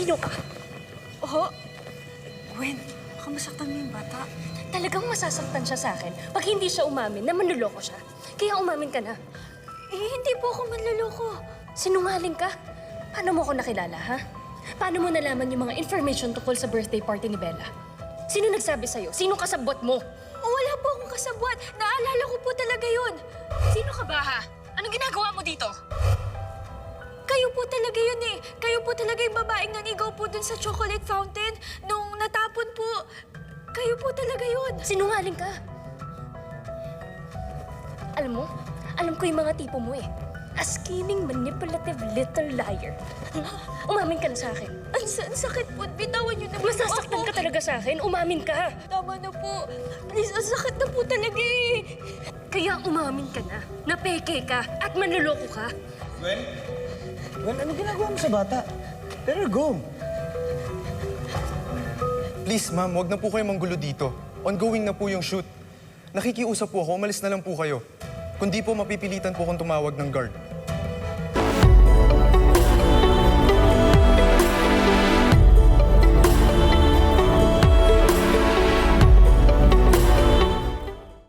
Sino ka? Oh, Gwen, baka masaktan mo yung bata. Talagang masasaktan siya sa akin pag hindi siya umamin na manluloko siya. Kaya umamin ka na. Eh, hindi po ako manluloko. Sinungaling ka? Paano mo ako nakilala, ha? Paano mo nalaman yung mga information tungkol sa birthday party ni Bella? Sino nagsabi sa'yo? Sino kasabot mo? Oh, wala po akong kasabwat. Naalala ko po talaga yun. Sino ka ba, ha? Anong ginagawa mo dito? Kayo po talaga yun eh. Kayo po talaga yung babaeng nanigaw po dun sa chocolate fountain nung natapon po. Kayo po talaga yun. Sinungaling ka. Alam mo, alam ko yung mga tipo mo eh. A scheming, manipulative little liar. Umamin ka na sa akin. Ang sakit po. Bitawan niyo na po Masasaktan ako. ka talaga sa akin. Umamin ka. Tama na po. Please, ang sakit na po talaga eh. Kaya umamin ka na. Napeke ka at manluloko ka. Gwen? Gwen, ano ginagawa mo sa bata? Let her go. Please, ma'am, wag na po kayo manggulo dito. Ongoing na po yung shoot. Nakikiusap po ako, umalis na lang po kayo. Kundi po, mapipilitan po akong tumawag ng guard.